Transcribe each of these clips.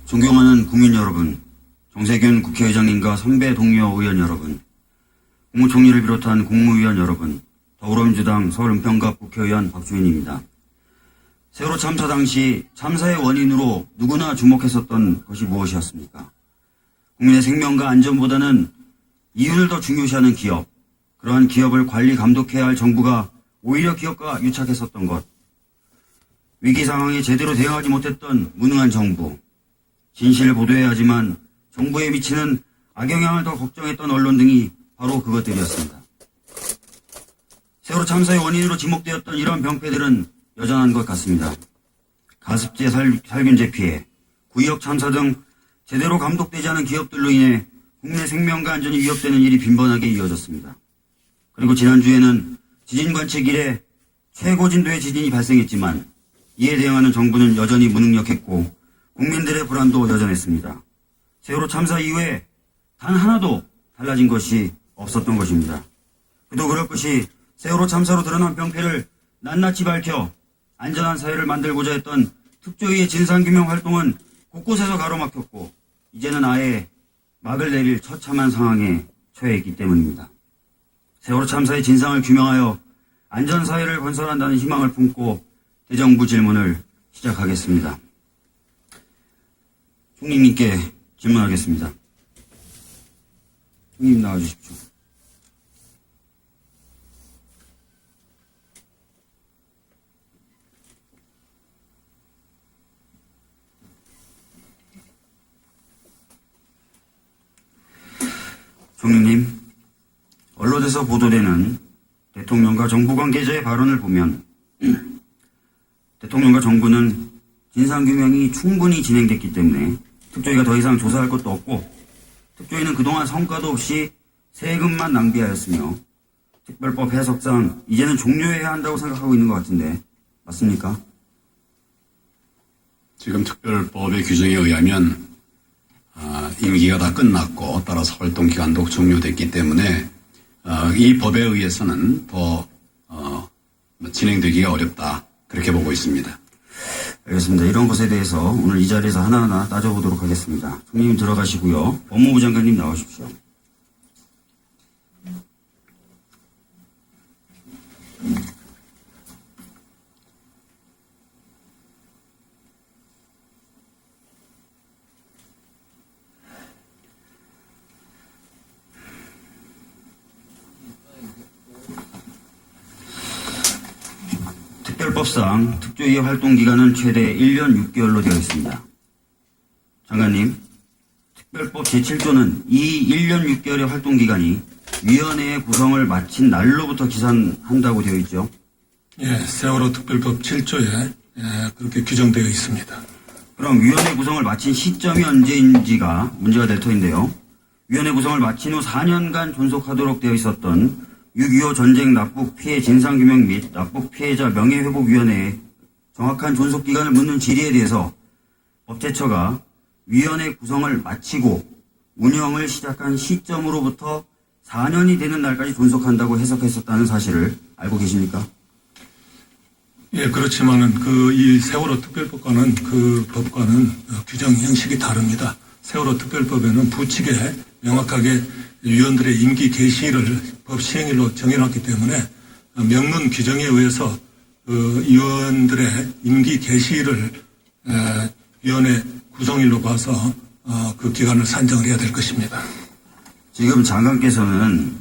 존경하는 국민 여러분, 정세균 국회의장님과 선배 동료 의원 여러분, 국무총리를 비롯한 국무위원 여러분, 더불어민주당 서울은평갑 국회의원 박주민입니다. 세월호 참사 당시 참사의 원인으로 누구나 주목했었던 것이 무엇이었습니까? 국민의 생명과 안전보다는 이윤을 더 중요시하는 기업, 그러한 기업을 관리 감독해야 할 정부가 오히려 기업과 유착했었던 것, 위기 상황에 제대로 대응하지 못했던 무능한 정부, 진실을 보도해야 하지만 정부에 미치는 악영향을 더 걱정했던 언론 등이 바로 그것들이었습니다. 세월호 참사의 원인으로 지목되었던 이러한 병폐들은 여전한 것 같습니다. 가습제 살균제 피해, 구의역 참사 등 제대로 감독되지 않은 기업들로 인해 국민의 생명과 안전이 위협되는 일이 빈번하게 이어졌습니다. 그리고 지난주에는 지진 관측 이래 최고 진도의 지진이 발생했지만 이에 대응하는 정부는 여전히 무능력했고 국민들의 불안도 여전했습니다. 세월호 참사 이후에 단 하나도 달라진 것이 없었던 것입니다. 그도 그럴 것이 세월호 참사로 드러난 병폐를 낱낱이 밝혀 안전한 사회를 만들고자 했던 특조위의 진상규명 활동은 곳곳에서 가로막혔고 이제는 아예 막을 내릴 처참한 상황에 처해 있기 때문입니다. 세월호 참사의 진상을 규명하여 안전사회를 건설한다는 희망을 품고 대정부 질문을 시작하겠습니다. 총리님께 질문하겠습니다. 총리님 나와주십시오. 총리님, 언론에서 보도되는 대통령과 정부 관계자의 발언을 보면 대통령과 정부는 진상규명이 충분히 진행됐기 때문에 특조위가 더 이상 조사할 것도 없고 특조위는 그동안 성과도 없이 세금만 낭비하였으며 특별법 해석상 이제는 종료해야 한다고 생각하고 있는 것 같은데 맞습니까? 지금 특별법의 규정에 의하면 임기가 다 끝났고 따라서 활동기간도 종료됐기 때문에 이 법에 의해서는 더 진행되기가 어렵다 그렇게 보고 있습니다. 알겠습니다. 이런 것에 대해서 오늘 이 자리에서 하나하나 따져보도록 하겠습니다. 총리님 들어가시고요. 법무부 장관님 나오십시오. 특별법상 특조위의 활동기간은 최대 1년 6개월로 되어 있습니다. 장관님, 특별법 제7조는 이 1년 6개월의 활동기간이 위원회의 구성을 마친 날로부터 기산한다고 되어 있죠? 예, 세월호 특별법 7조에 그렇게 규정되어 있습니다. 그럼 위원회 구성을 마친 시점이 언제인지가 문제가 될 터인데요. 위원회 구성을 마친 후 4년간 존속하도록 되어 있었던 6.25 전쟁 납북 피해 진상규명 및 납북 피해자 명예회복위원회의 정확한 존속기간을 묻는 질의에 대해서 법제처가 위원회 구성을 마치고 운영을 시작한 시점으로부터 4년이 되는 날까지 존속한다고 해석했었다는 사실을 알고 계십니까? 예, 그렇지만은 이 세월호 특별법과는 그 법과는 규정 형식이 다릅니다. 세월호 특별법에는 부칙에 명확하게 위원들의 임기 개시일을 법 시행일로 정해놨기 때문에 명문 규정에 의해서 위원들의 임기 개시일을 위원회 구성일로 봐서 그 기간을 산정을 해야 될 것입니다. 지금 장관께서는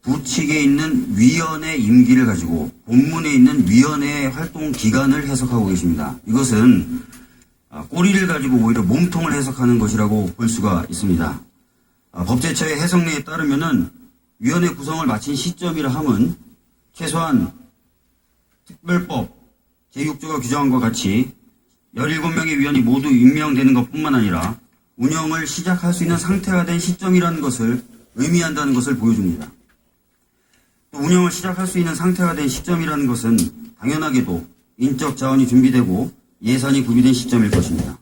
부칙에 있는 위원회 임기를 가지고 본문에 있는 위원회의 활동 기간을 해석하고 계십니다. 이것은 꼬리를 가지고 오히려 몸통을 해석하는 것이라고 볼 수가 있습니다. 법제처의 해석례에 따르면은 위원회 구성을 마친 시점이라 함은 최소한 특별법 제6조가 규정한 것 같이 17명의 위원이 모두 임명되는 것뿐만 아니라 운영을 시작할 수 있는 상태가 된 시점이라는 것을 의미한다는 것을 보여줍니다. 또 운영을 시작할 수 있는 상태가 된 시점이라는 것은 당연하게도 인적 자원이 준비되고 예산이 구비된 시점일 것입니다.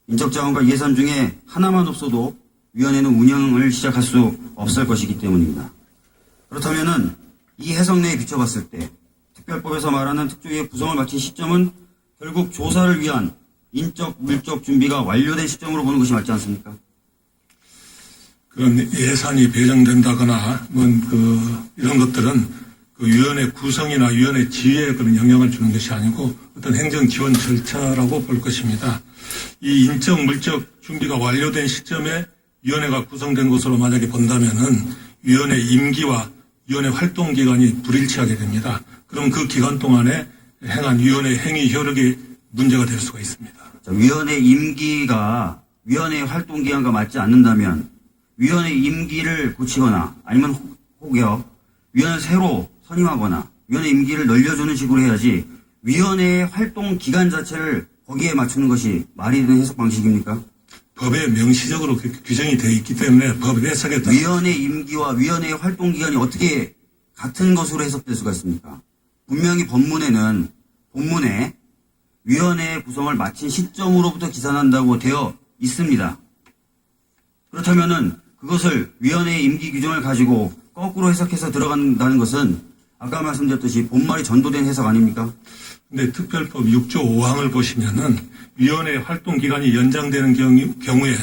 인적 자원과 예산 중에 하나만 없어도 위원회는 운영을 시작할 수 없을 것이기 때문입니다. 그렇다면은 이 해석내에 비춰봤을 때 특별법에서 말하는 특조위의 구성을 마친 시점은 결국 조사를 위한 인적, 물적 준비가 완료된 시점으로 보는 것이 맞지 않습니까? 그런 예산이 배정된다거나 이런 것들은 그 위원회 구성이나 위원회 지위에 그런 영향을 주는 것이 아니고 어떤 행정 지원 절차라고 볼 것입니다. 이 인적, 물적 준비가 완료된 시점에 위원회가 구성된 것으로 만약에 본다면은 위원회 임기와 위원회 활동 기간이 불일치하게 됩니다. 그럼 그 기간 동안에 행한 위원회 행위 효력이 문제가 될 수가 있습니다. 자, 위원회 임기가 위원회 활동 기간과 맞지 않는다면 위원회 임기를 고치거나 아니면 혹여 위원회 새로 선임하거나 위원회 임기를 늘려주는 식으로 해야지 위원회의 활동 기간 자체를 거기에 맞추는 것이 말이 되는 해석 방식입니까? 법에 명시적으로 규정이 되어 있기 때문에 법 해석에 따라 위원회 임기와 위원회의 활동 기간이 어떻게 같은 것으로 해석될 수가 있습니까? 분명히 본문에 위원회 구성을 마친 시점으로부터 기산한다고 되어 있습니다. 그렇다면은 그것을 위원회의 임기 규정을 가지고 거꾸로 해석해서 들어간다는 것은 아까 말씀드렸듯이 본말이 전도된 해석 아닙니까? 근데 특별법 6조 5항을 보시면은 위원회 활동 기간이 연장되는 경우에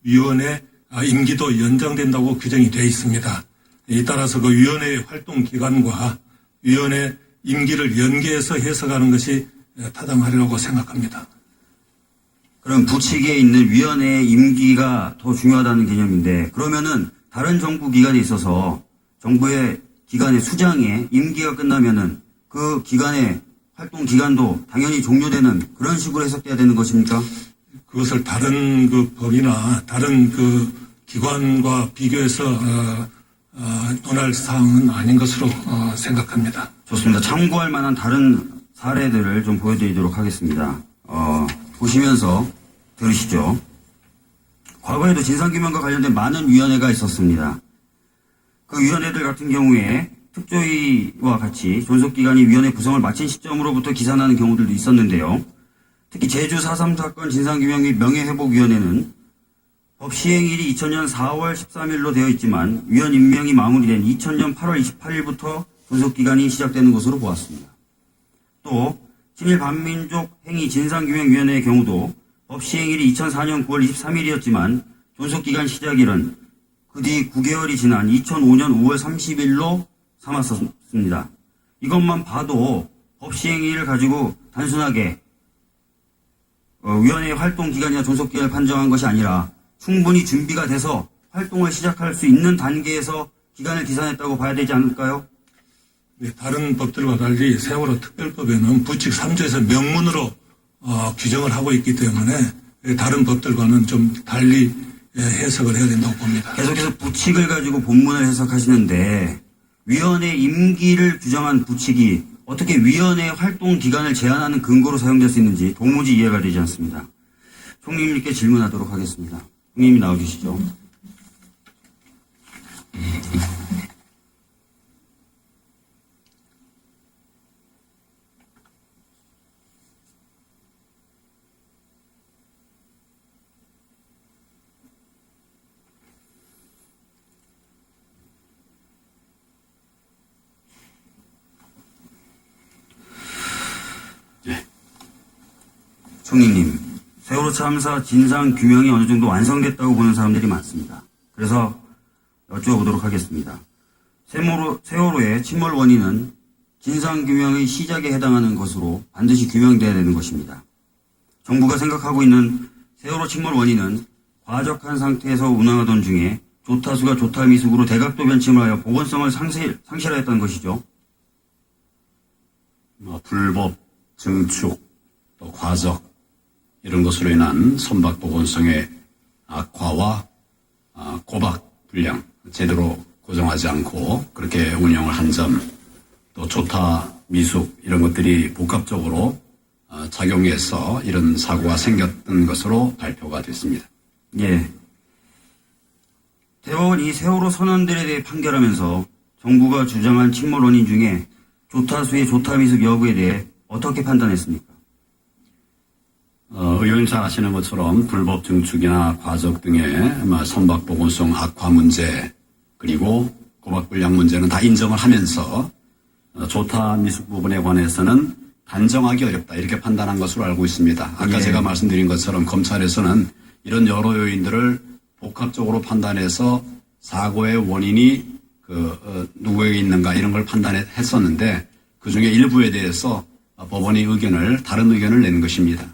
위원회 임기도 연장된다고 규정이 되어 있습니다. 이 따라서 그 위원회의 활동 기간과 위원회 임기를 연계해서 해석하는 것이 타당하리라고 생각합니다. 그럼 부칙에 있는 위원회의 임기가 더 중요하다는 개념인데 그러면은 다른 정부 기관에 있어서 정부의 기관의 수장의 임기가 끝나면은 그 기관의 활동 기간도 당연히 종료되는 그런 식으로 해석돼야 되는 것입니까? 그것을 다른 그 법이나 다른 그 기관과 비교해서 논할 사항은 아닌 것으로 생각합니다. 좋습니다. 참고할 만한 다른 사례들을 좀 보여드리도록 하겠습니다. 보시면서 들으시죠. 과거에도 진상규명과 관련된 많은 위원회가 있었습니다. 그 위원회들 같은 경우에 특조위와 같이 존속기관이 위원회 구성을 마친 시점으로부터 기산하는 경우들도 있었는데요. 특히 제주 4.3 사건 진상규명 및 명예회복위원회는 법 시행일이 2000년 4월 13일로 되어 있지만 위원 임명이 마무리된 2000년 8월 28일부터 존속기간이 시작되는 것으로 보았습니다. 또 친일 반민족 행위 진상규명위원회의 경우도 법 시행일이 2004년 9월 23일이었지만 존속기간 시작일은 그 뒤 9개월이 지난 2005년 5월 30일로 삼았습니다. 이것만 봐도 법 시행일을 가지고 단순하게 위원회의 활동 기간이나 존속 기간을 판정한 것이 아니라 충분히 준비가 돼서 활동을 시작할 수 있는 단계에서 기간을 기산했다고 봐야 되지 않을까요? 네, 다른 법들과 달리 세월호 특별법에는 부칙 3조에서 명문으로 규정을 하고 있기 때문에 다른 법들과는 좀 달리 해석을 해야 된다고 봅니다. 계속해서 부칙을 가지고 본문을 해석하시는데 위원회 임기를 규정한 부칙이 어떻게 위원회 활동 기간을 제한하는 근거로 사용될 수 있는지 도무지 이해가 되지 않습니다. 총리님께 질문하도록 하겠습니다. 총리님이 나와주시죠. 총리님, 세월호 참사 진상 규명이 어느 정도 완성됐다고 보는 사람들이 많습니다. 그래서 여쭤보도록 하겠습니다. 세월호의 침몰 원인은 진상 규명의 시작에 해당하는 것으로 반드시 규명돼야 되는 것입니다. 정부가 생각하고 있는 세월호 침몰 원인은 과적한 상태에서 운항하던 중에 조타수가 조타미숙으로 대각도 변침을 하여 보건성을 상실하였다는 것이죠. 불법, 증축, 또 과적 이런 것으로 인한 선박 보건성의 악화와 고박 불량 제대로 고정하지 않고 그렇게 운영을 한 점, 또 조타 미숙 이런 것들이 복합적으로 작용해서 이런 사고가 생겼던 것으로 발표가 됐습니다. 예. 대법원 이 세월호 선원들에 대해 판결하면서 정부가 주장한 침몰 원인 중에 조타수의 조타미숙 여부에 대해 어떻게 판단했습니까? 의원님 잘 아시는 것처럼 불법 증축이나 과적 등의 선박 보건성 악화 문제 그리고 고박 불량 문제는 다 인정을 하면서 조타 미숙 부분에 관해서는 단정하기 어렵다 이렇게 판단한 것으로 알고 있습니다. 아까 예. 제가 말씀드린 것처럼 검찰에서는 이런 여러 요인들을 복합적으로 판단해서 사고의 원인이 누구에게 있는가 이런 걸 판단했었는데 그중에 일부에 대해서 법원이 다른 의견을 내는 것입니다.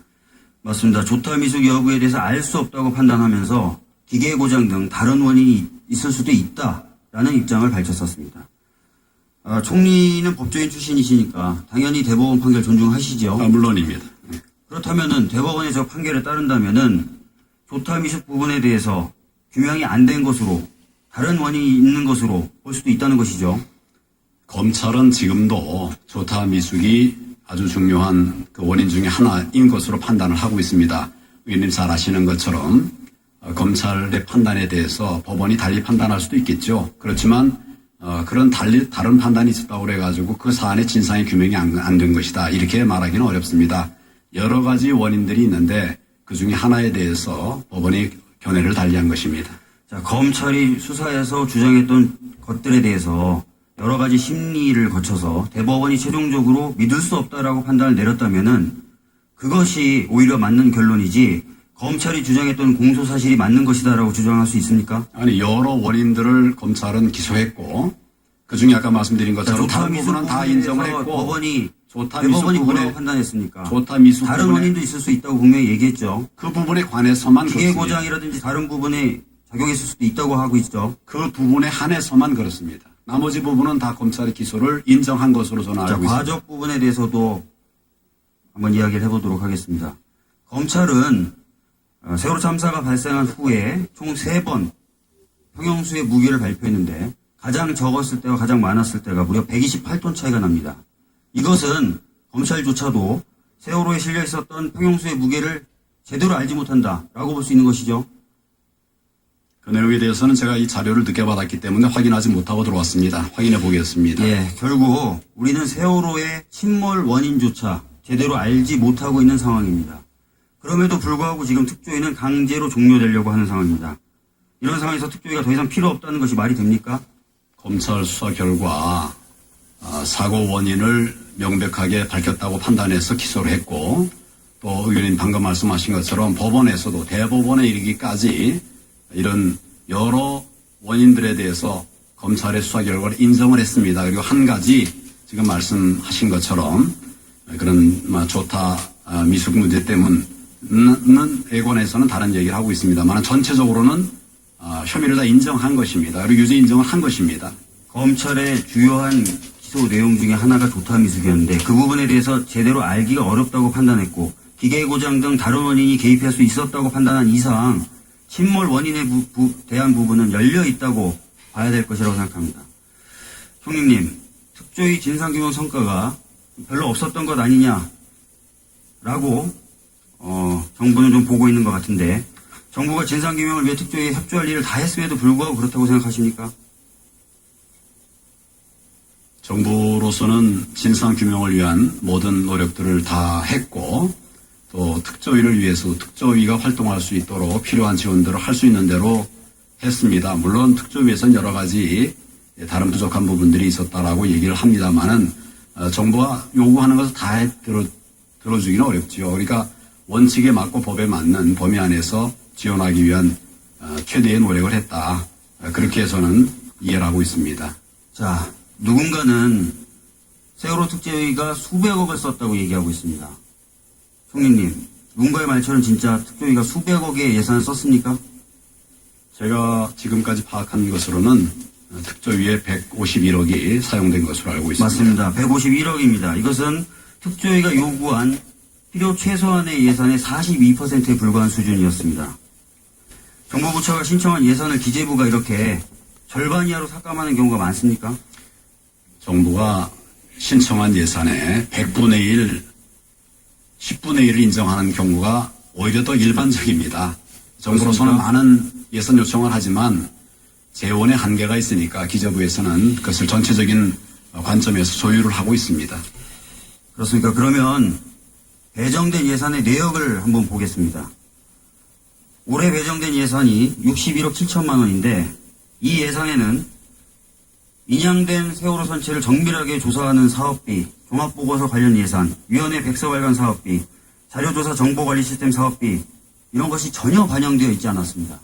맞습니다. 조타 미숙 여부에 대해서 알 수 없다고 판단하면서 기계 고장 등 다른 원인이 있을 수도 있다라는 입장을 밝혔었습니다. 총리는 법조인 출신이시니까 당연히 대법원 판결 존중하시죠? 물론입니다. 그렇다면은 대법원의 저 판결에 따른다면은 조타 미숙 부분에 대해서 규명이 안 된 것으로 다른 원인이 있는 것으로 볼 수도 있다는 것이죠. 검찰은 지금도 조타 미숙이 아주 중요한 그 원인 중에 하나인 것으로 판단을 하고 있습니다. 의원님 잘 아시는 것처럼 검찰의 판단에 대해서 법원이 달리 판단할 수도 있겠죠. 그렇지만 그런 다른 판단이 있었다고 그래가지고 그 사안의 진상의 규명이 안 된 것이다. 이렇게 말하기는 어렵습니다. 여러 가지 원인들이 있는데 그 중에 하나에 대해서 법원이 견해를 달리한 것입니다. 자, 검찰이 수사에서 주장했던 것들에 대해서 여러 가지 심리를 거쳐서 대법원이 최종적으로 믿을 수 없다라고 판단을 내렸다면은 그것이 오히려 맞는 결론이지 검찰이 주장했던 공소 사실이 맞는 것이다라고 주장할 수 있습니까? 아니 여러 원인들을 검찰은 기소했고 그 중에 아까 말씀드린 것처럼 조타 다른 미숙 부분은 다 부분에 인정을 대해서 했고 법원이 조타 대법원이 미숙 뭐라고 부분에 판단했습니까? 조타 미숙 다른 부분에 원인도 있을 수 있다고 분명히 얘기했죠. 그 부분에 관해서만 기계 그렇습니다. 고장이라든지 다른 부분에 작용했을 수도 있다고 하고 있죠. 그 부분에 한해서만 그렇습니다. 나머지 부분은 다 검찰의 기소를 인정한 것으로 저는 자, 알고 있습니다. 과적 부분에 대해서도 한번 이야기를 해보도록 하겠습니다. 검찰은 세월호 참사가 발생한 후에 총 3번 평형수의 무게를 발표했는데 가장 적었을 때와 가장 많았을 때가 무려 128톤 차이가 납니다. 이것은 검찰조차도 세월호에 실려 있었던 평형수의 무게를 제대로 알지 못한다라고 볼 수 있는 것이죠. 그 내용에 대해서는 제가 이 자료를 늦게 받았기 때문에 확인하지 못하고 들어왔습니다. 확인해 보겠습니다. 예, 결국 우리는 세월호의 침몰 원인조차 제대로 알지 못하고 있는 상황입니다. 그럼에도 불구하고 지금 특조위는 강제로 종료되려고 하는 상황입니다. 이런 상황에서 특조위가 더 이상 필요 없다는 것이 말이 됩니까? 검찰 수사 결과 사고 원인을 명백하게 밝혔다고 판단해서 기소를 했고 또 의원님 방금 말씀하신 것처럼 법원에서도 대법원에 이르기까지 이런 여러 원인들에 대해서 검찰의 수사 결과를 인정을 했습니다. 그리고 한 가지 지금 말씀하신 것처럼 그런 조타 미숙 문제 때문은 애권에서는 다른 얘기를 하고 있습니다만 전체적으로는 혐의를 다 인정한 것입니다. 그리고 유죄 인정을 한 것입니다. 검찰의 주요한 기소 내용 중에 하나가 조타 미숙이었는데 그 부분에 대해서 제대로 알기가 어렵다고 판단했고 기계 고장 등 다른 원인이 개입할 수 있었다고 판단한 이상 침몰 원인에 대한 부분은 열려 있다고 봐야 될 것이라고 생각합니다. 총리님, 특조위 진상규명 성과가 별로 없었던 것 아니냐라고 정부는 좀 보고 있는 것 같은데 정부가 진상규명을 위해 특조위에 협조할 일을 다 했음에도 불구하고 그렇다고 생각하십니까? 정부로서는 진상규명을 위한 모든 노력들을 다 했고 또 특조위를 위해서 특조위가 활동할 수 있도록 필요한 지원들을 할 수 있는 대로 했습니다. 물론 특조위에서는 여러 가지 다른 부족한 부분들이 있었다라고 얘기를 합니다만은 정부가 요구하는 것을 다 들어주기는 어렵지요. 그러니까 원칙에 맞고 법에 맞는 범위 안에서 지원하기 위한 최대의 노력을 했다. 그렇게 해서는 이해를 하고 있습니다. 자, 누군가는 세월호 특조위가 수백억을 썼다고 얘기하고 있습니다. 총리님, 누군가의 말처럼 진짜 특조위가 수백억의 예산을 썼습니까? 제가 지금까지 파악한 것으로는 특조위에 151억이 사용된 것으로 알고 있습니다. 맞습니다. 151억입니다. 이것은 특조위가 요구한 필요 최소한의 예산의 42%에 불과한 수준이었습니다. 정부 부처가 신청한 예산을 기재부가 이렇게 절반 이하로 삭감하는 경우가 많습니까? 정부가 신청한 예산의 100분의 1, 10분의 1을 인정하는 경우가 오히려 더 일반적입니다. 정부로서는 그렇습니까? 많은 예산 요청을 하지만 재원의 한계가 있으니까 기재부에서는 그것을 전체적인 관점에서 조율을 하고 있습니다. 그렇습니까? 그러면 배정된 예산의 내역을 한번 보겠습니다. 올해 배정된 예산이 61억 7천만 원인데 이 예산에는 인양된 세월호 선체를 정밀하게 조사하는 사업비 종합보고서 관련 예산, 위원회 백서 발간 사업비, 자료조사 정보관리 시스템 사업비 이런 것이 전혀 반영되어 있지 않았습니다.